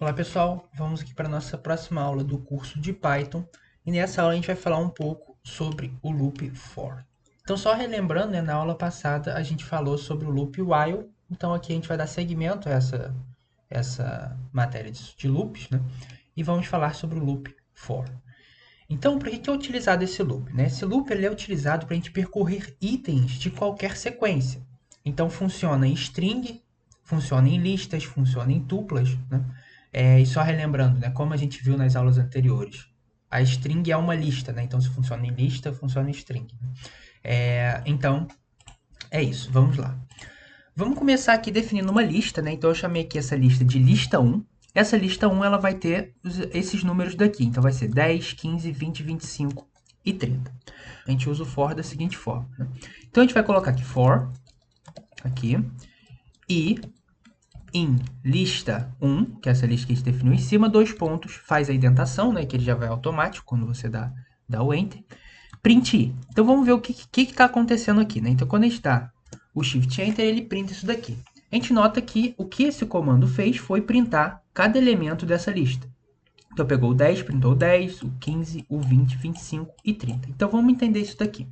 Olá pessoal, vamos aqui para a nossa próxima aula do curso de Python e nessa aula a gente vai falar um pouco sobre o loop for. Então só relembrando, né, na aula passada a gente falou sobre o loop while, então aqui a gente vai dar seguimento a essa matéria de loops, né, e vamos falar sobre o loop for. Então, para que é utilizado esse loop? Né? Esse loop ele é utilizado para a gente percorrer itens de qualquer sequência. Então, funciona em string, funciona em listas, funciona em tuplas. Né? E só relembrando, né, como a gente viu nas aulas anteriores, a string é uma lista. Né? Então, se funciona em lista, funciona em string. Então, é isso. Vamos lá. Vamos começar aqui definindo uma lista, né? Então eu chamei aqui essa lista de lista 1. Essa lista 1 ela vai ter esses números daqui. Então vai ser 10, 15, 20, 25 e 30. A gente usa o for da seguinte forma. Né? Então a gente vai colocar aqui for, aqui, e em lista 1, que é essa lista que a gente definiu em cima, dois pontos, faz a indentação, né? Que ele já vai automático quando você dá o enter. Print i. Então vamos ver o que está acontecendo aqui, né? Então quando a gente dá o Shift Enter, ele printa isso daqui. A gente nota que o que esse comando fez foi printar cada elemento dessa lista. Então pegou o 10, printou o 10, o 15, o 20, 25 e 30. Então vamos entender isso daqui.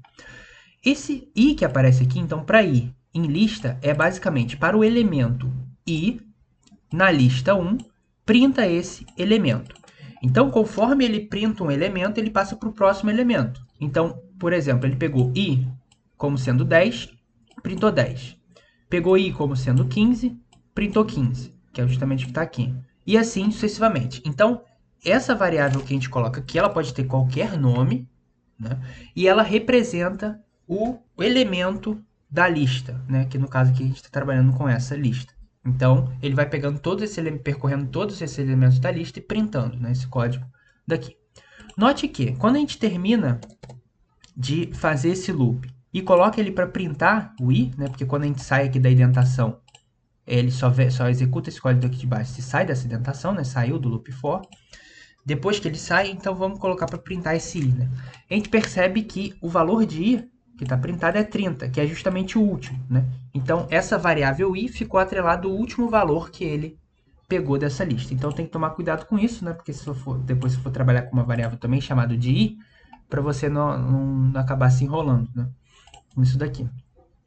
Esse i que aparece aqui, então para i em lista, é basicamente para o elemento i na lista 1, printa esse elemento. Então, conforme ele printa um elemento, ele passa para o próximo elemento. Então, por exemplo, ele pegou i como sendo 10, printou 10. Pegou i como sendo 15, printou 15, que é justamente o que está aqui. E assim sucessivamente. Então, essa variável que a gente coloca aqui, ela pode ter qualquer nome, né? E ela representa o elemento da lista, né? Que no caso aqui a gente está trabalhando com essa lista. Então, ele vai pegando percorrendo todos esses elementos da lista e printando, né, esse código daqui. Note que, quando a gente termina de fazer esse loop e coloca ele para printar o i, né, porque quando a gente sai aqui da indentação, ele só executa esse código aqui de baixo se sai dessa indentação, né, saiu do loop for. Depois que ele sai, então vamos colocar para printar esse i. Né? A gente percebe que o valor de i que está printado é 30, que é justamente o último. Né? Então, essa variável i ficou atrelada ao último valor que ele pegou dessa lista. Então, tem que tomar cuidado com isso, né? Porque depois se for trabalhar com uma variável também chamada de i, para você não acabar se enrolando, né? Com isso daqui.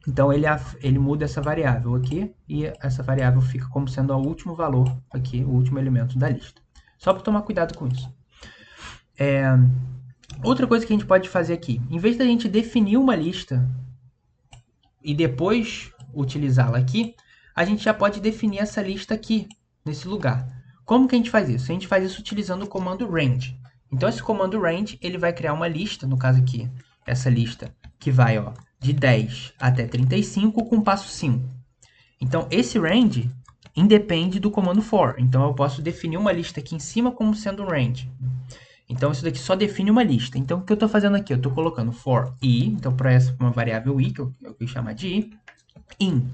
Então, ele muda essa variável aqui e essa variável fica como sendo o último valor aqui, o último elemento da lista. Só para tomar cuidado com isso. Outra coisa que a gente pode fazer aqui, em vez da gente definir uma lista e depois utilizá-la aqui, a gente já pode definir essa lista aqui, nesse lugar. Como que a gente faz isso? A gente faz isso utilizando o comando range. Então, esse comando range, ele vai criar uma lista, no caso aqui, essa lista, que vai de 10 até 35 com passo 5. Então, esse range independe do comando for. Então, eu posso definir uma lista aqui em cima como sendo um range. Então, isso daqui só define uma lista. Então, o que eu estou fazendo aqui? Eu estou colocando for i, então para essa uma variável i, que eu quis chamar de i, in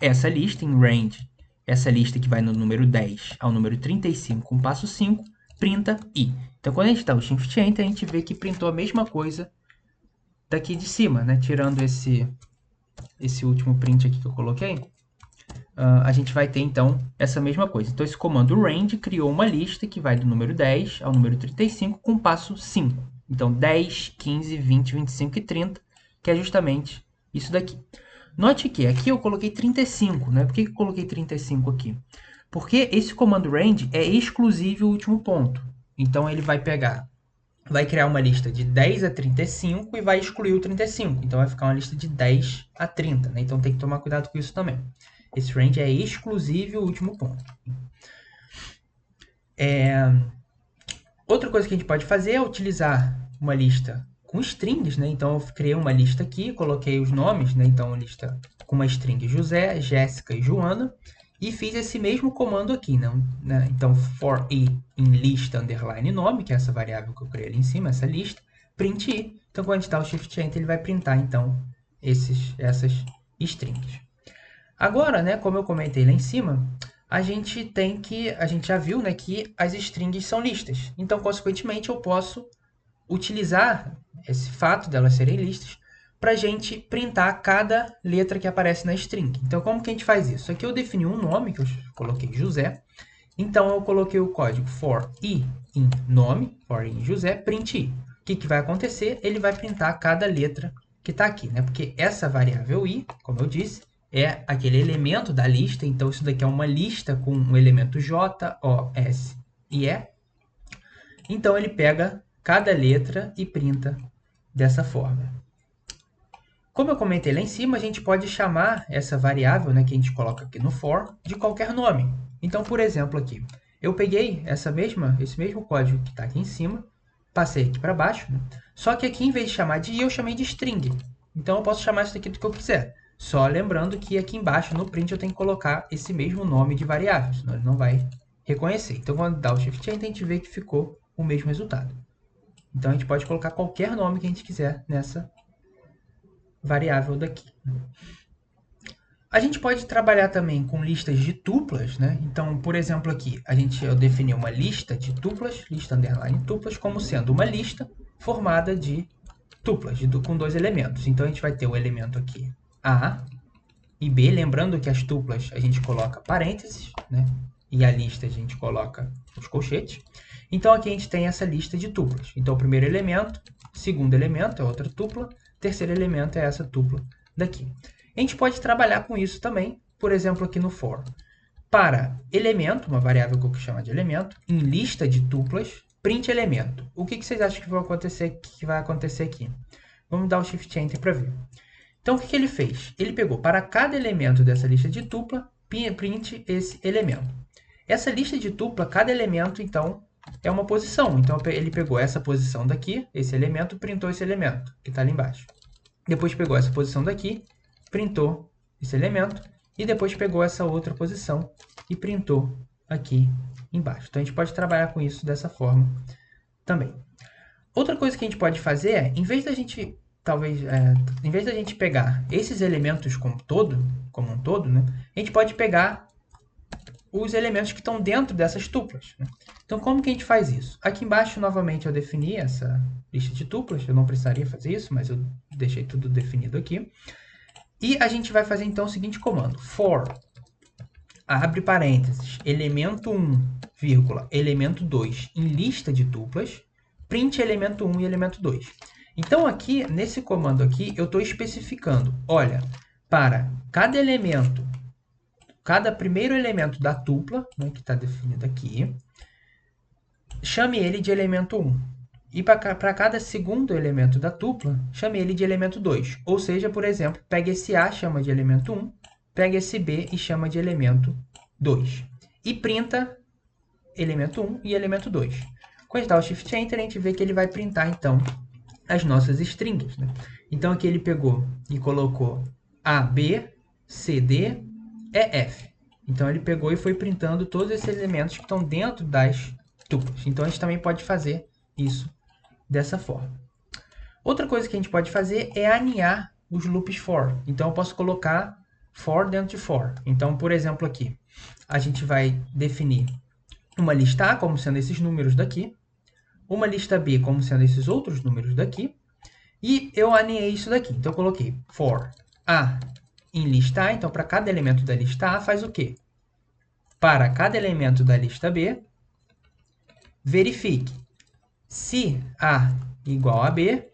essa lista, em range, essa lista que vai no número 10 ao número 35 com passo 5, printa i. Então, quando a gente dá o Shift Enter, a gente vê que printou a mesma coisa daqui de cima, né? Tirando esse último print aqui que eu coloquei, a gente vai ter, então, essa mesma coisa. Então, esse comando range criou uma lista que vai do número 10 ao número 35 com passo 5. Então, 10, 15, 20, 25 e 30, que é justamente isso daqui. Note que aqui eu coloquei 35, né? Por que eu coloquei 35 aqui? Porque esse comando range é exclusivo o último ponto. Então, ele vai criar uma lista de 10 a 35 e vai excluir o 35. Então, vai ficar uma lista de 10 a 30, né? Então, tem que tomar cuidado com isso também. Esse range é exclusivo o último ponto. Outra coisa que a gente pode fazer é utilizar uma lista com strings, né? Então, eu criei uma lista aqui, coloquei os nomes, né? Então, uma lista com uma string José, Jéssica e Joana, e fiz esse mesmo comando aqui, né? Então, for i em lista underline nome, que é essa variável que eu criei ali em cima, essa lista, print i. Então, quando a gente dá o Shift Enter, ele vai printar, então, essas strings. Agora, né, como eu comentei lá em cima, a gente já viu, né, que as strings são listas. Então, consequentemente, eu posso utilizar esse fato delas serem listas para a gente printar cada letra que aparece na string. Então, como que a gente faz isso? Aqui eu defini um nome, que eu coloquei José, Então, eu coloquei o código for i em nome, for i em José, print i. O que vai acontecer? Ele vai printar cada letra que está aqui, né? Porque essa variável i, como eu disse, é aquele elemento da lista. Então, isso daqui é uma lista com um elemento J, O, S e E. Então, ele pega cada letra e printa dessa forma. Como eu comentei lá em cima, a gente pode chamar essa variável, né, que a gente coloca aqui no for, de qualquer nome. Então, por exemplo, aqui, eu peguei esse mesmo código que está aqui em cima, passei aqui para baixo, né? Só que aqui, em vez de chamar de i, eu chamei de string. Então, eu posso chamar isso daqui do que eu quiser. Só lembrando que aqui embaixo, no print, eu tenho que colocar esse mesmo nome de variável, senão ele não vai reconhecer. Então, quando dar o Shift Enter, a gente vê que ficou o mesmo resultado. Então, a gente pode colocar qualquer nome que a gente quiser nessa variável daqui. A gente pode trabalhar também com listas de tuplas, né? Então, por exemplo, aqui, eu defini uma lista de tuplas, lista underline tuplas, como sendo uma lista formada de tuplas, com dois elementos. Então, a gente vai ter o elemento aqui A e B, lembrando que as tuplas a gente coloca parênteses, né? E a lista a gente coloca os colchetes. Então, aqui a gente tem essa lista de tuplas. Então, o primeiro elemento, segundo elemento é outra tupla, terceiro elemento é essa tupla daqui. A gente pode trabalhar com isso também, por exemplo, aqui no for. Para elemento, uma variável que eu chamo de elemento, em lista de tuplas, print elemento. O que vocês acham que vai acontecer aqui? Vamos dar o Shift Enter para ver. Então, o que ele fez? Ele pegou para cada elemento dessa lista de tupla, print esse elemento. Essa lista de tupla, cada elemento, então, é uma posição. Então, ele pegou essa posição daqui, esse elemento, printou esse elemento, que está ali embaixo. Depois pegou essa posição daqui, printou esse elemento, e depois pegou essa outra posição e printou aqui embaixo. Então, a gente pode trabalhar com isso dessa forma também. Outra coisa que a gente pode fazer é, em vez da gente pegar esses elementos como um todo, né, a gente pode pegar os elementos que estão dentro dessas tuplas, né? Então, como que a gente faz isso? Aqui embaixo, novamente, eu defini essa lista de tuplas. Eu não precisaria fazer isso, mas eu deixei tudo definido aqui. E a gente vai fazer, então, o seguinte comando. For, abre parênteses, elemento 1, vírgula, elemento 2 em lista de tuplas, print elemento 1 e elemento 2. Então, aqui, nesse comando aqui, eu estou especificando, olha, para cada elemento, cada primeiro elemento da tupla, né, que está definido aqui, chame ele de elemento 1. E para cada segundo elemento da tupla, chame ele de elemento 2. Ou seja, por exemplo, pega esse A, chama de elemento 1, pega esse B e chama de elemento 2. E printa elemento 1 e elemento 2. Quando a gente dá o Shift Enter, a gente vê que ele vai printar, então, as nossas strings, né? Então, aqui ele pegou e colocou A, B, C, D, E, F. Então, ele pegou e foi printando todos esses elementos que estão dentro das tuplas. Então, a gente também pode fazer isso dessa forma. Outra coisa que a gente pode fazer é aninhar os loops for. Então, eu posso colocar for dentro de for. Então, por exemplo, aqui, a gente vai definir uma lista A como sendo esses números daqui, uma lista B como sendo esses outros números daqui, e eu aninhei isso daqui. Então, eu coloquei for A em lista A. Então, para cada elemento da lista A, faz o quê? Para cada elemento da lista B, verifique se A igual a B,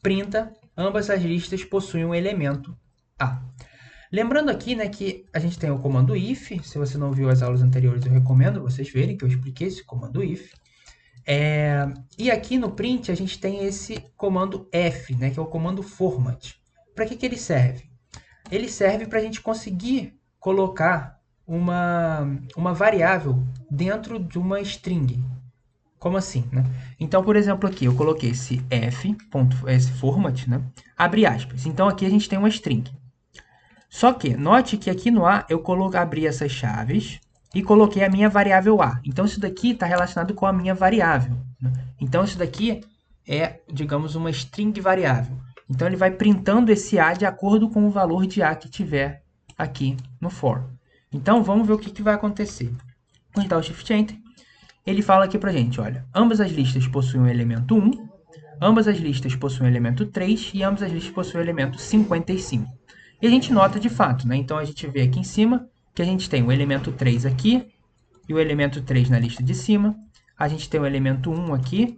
printa ambas as listas possuem um elemento A. Lembrando aqui, né, que a gente tem o comando if. Se você não viu as aulas anteriores, eu recomendo vocês verem que eu expliquei esse comando if. E aqui no print a gente tem esse comando F, né, que é o comando format. Para que ele serve? Ele serve para a gente conseguir colocar uma variável dentro de uma string. Como assim, né? Então, por exemplo, aqui eu coloquei esse esse format, né? Abre aspas. Então, aqui a gente tem uma string. Só que, note que aqui no A eu abri essas chaves e coloquei a minha variável A. Então, isso daqui está relacionado com a minha variável, né? Então, isso daqui é, digamos, uma string variável. Então, ele vai printando esse A de acordo com o valor de A que tiver aqui no for. Então, vamos ver o que vai acontecer. Vamos dar o Shift Enter. Ele fala aqui pra gente, olha, ambas as listas possuem o elemento 1, ambas as listas possuem o elemento 3 e ambas as listas possuem o elemento 55. E a gente nota de fato, né? Então, a gente vê aqui em cima que a gente tem o elemento 3 aqui, e o elemento 3 na lista de cima. A gente tem o elemento 1 aqui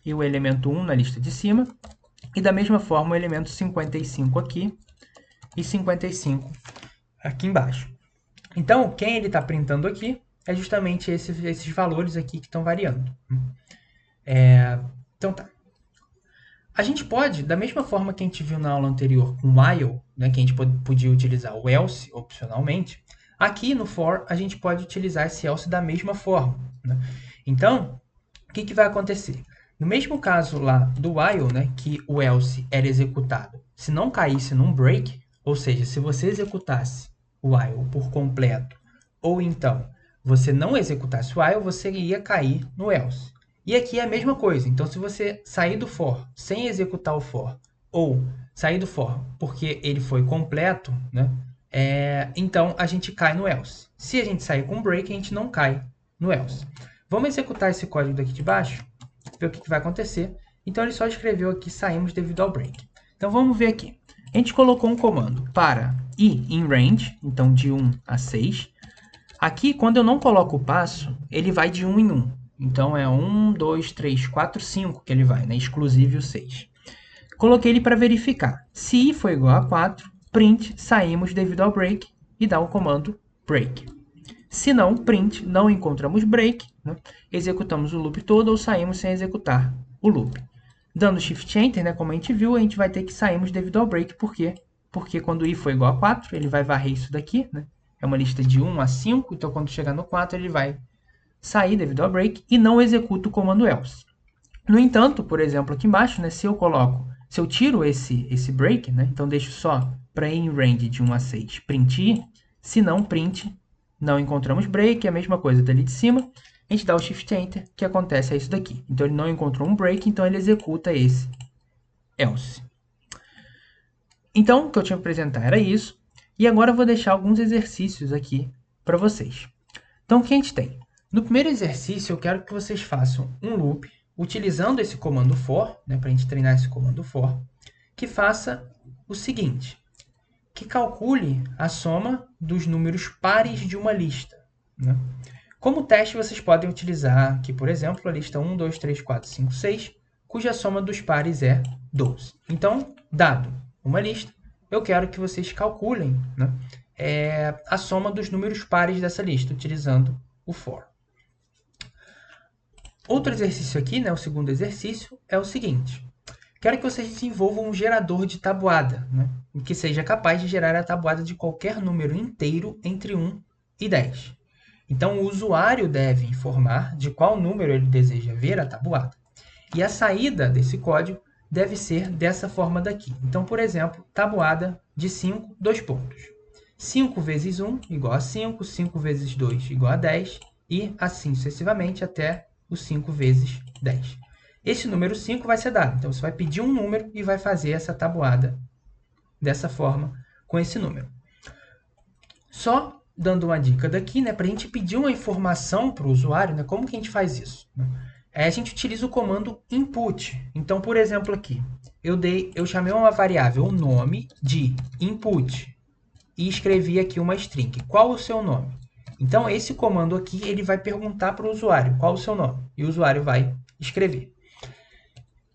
e o elemento 1 na lista de cima. E da mesma forma o elemento 55 aqui e 55 aqui embaixo. Então, quem ele está printando aqui é justamente esses valores aqui que estão variando. Então tá. A gente pode, da mesma forma que a gente viu na aula anterior com o while, né, que a gente podia utilizar o else opcionalmente, aqui no for a gente pode utilizar esse else da mesma forma. Né? Então, o que vai acontecer? No mesmo caso lá do while, né, que o else era executado, se não caísse num break, ou seja, se você executasse o while por completo, ou então você não executasse o while, você ia cair no else. E aqui é a mesma coisa. Então, se você sair do for sem executar o for, ou sair do for porque ele foi completo, né, então a gente cai no else. Se a gente sair com break, a gente não cai no else. Vamos executar esse código daqui de baixo, ver o que vai acontecer. Então, ele só escreveu aqui, saímos devido ao break. Então, vamos ver aqui. A gente colocou um comando para ir em range, então de 1 a 6. Aqui, quando eu não coloco o passo, ele vai de 1 em 1. Então, é 1, 2, 3, 4, 5 que ele vai, né? Exclusive o 6. Coloquei ele para verificar. Se i for igual a 4, print, saímos devido ao break e dá o comando break. Se não, print, não encontramos break, né? Executamos o loop todo ou saímos sem executar o loop. Dando Shift Enter, né, como a gente viu, a gente vai ter que saímos devido ao break. Por quê? Porque quando i for igual a 4, ele vai varrer isso daqui, né? É uma lista de 1 a 5, então quando chegar no 4, ele vai sair devido ao break e não executa o comando else. No entanto, por exemplo, aqui embaixo, né, se eu tiro esse break, né, então deixo só para ir em range de 1 a 6, print i, se não, print, não encontramos break, é a mesma coisa dali de cima, a gente dá o Shift Enter, que acontece é isso daqui. Então, ele não encontrou um break, então ele executa esse else. Então, o que eu tinha que apresentar era isso, e agora eu vou deixar alguns exercícios aqui para vocês. Então, o que a gente tem? No primeiro exercício, eu quero que vocês façam um loop, utilizando esse comando for, né, para a gente treinar esse comando for, que faça o seguinte, que calcule a soma dos números pares de uma lista. Né? Como teste, vocês podem utilizar aqui, por exemplo, a lista 1, 2, 3, 4, 5, 6, cuja soma dos pares é 12. Então, dado uma lista, eu quero que vocês calculem, né, a soma dos números pares dessa lista, utilizando o for. Outro exercício aqui, né, o segundo exercício, é o seguinte. Quero que vocês desenvolvam um gerador de tabuada, né, que seja capaz de gerar a tabuada de qualquer número inteiro entre 1 e 10. Então, o usuário deve informar de qual número ele deseja ver a tabuada. E a saída desse código deve ser dessa forma daqui. Então, por exemplo, tabuada de 5, 2 pontos. 5 vezes 1 igual a 5, 5 vezes 2 igual a 10, e assim sucessivamente até o 5 vezes 10. Esse número 5 vai ser dado. Então, você vai pedir um número e vai fazer essa tabuada dessa forma com esse número. Só dando uma dica daqui, né, para a gente pedir uma informação para o usuário, né, como que a gente faz isso? A gente utiliza o comando input. Então, por exemplo, aqui, eu chamei uma variável, o nome de input, e escrevi aqui uma string. Qual o seu nome? Então, esse comando aqui, ele vai perguntar para o usuário qual o seu nome, e o usuário vai escrever.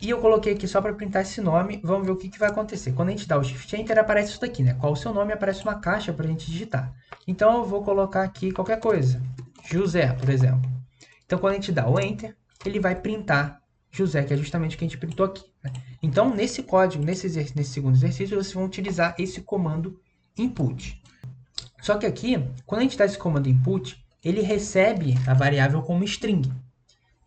E eu coloquei aqui só para printar esse nome, vamos ver o que vai acontecer. Quando a gente dá o Shift Enter, aparece isso daqui, né? Qual o seu nome? Aparece uma caixa para a gente digitar. Então, eu vou colocar aqui qualquer coisa. José, por exemplo. Então, quando a gente dá o Enter, ele vai printar José, que é justamente o que a gente printou aqui. Né? Então, nesse código, nesse segundo exercício, vocês vão utilizar esse comando input. Só que aqui, quando a gente dá esse comando input, ele recebe a variável como string.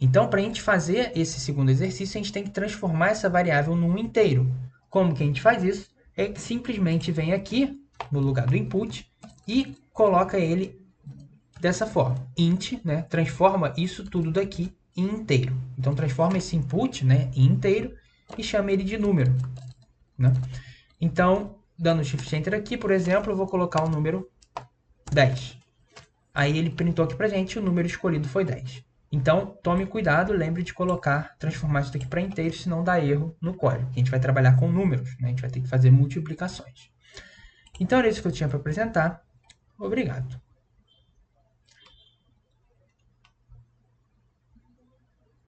Então, para a gente fazer esse segundo exercício, a gente tem que transformar essa variável num inteiro. Como que a gente faz isso? É que simplesmente vem aqui, no lugar do input, e coloca ele dessa forma. Int, né, transforma isso tudo daqui em inteiro. Então, transforma esse input, né, em inteiro e chama ele de número. Né? Então, dando Shift Enter aqui, por exemplo, eu vou colocar o número 10. Aí ele printou aqui para a gente, o número escolhido foi 10. Então, tome cuidado, lembre de transformar isso daqui para inteiro, senão dá erro no código. A gente vai trabalhar com números, né? A gente vai ter que fazer multiplicações. Então, era isso que eu tinha para apresentar. Obrigado.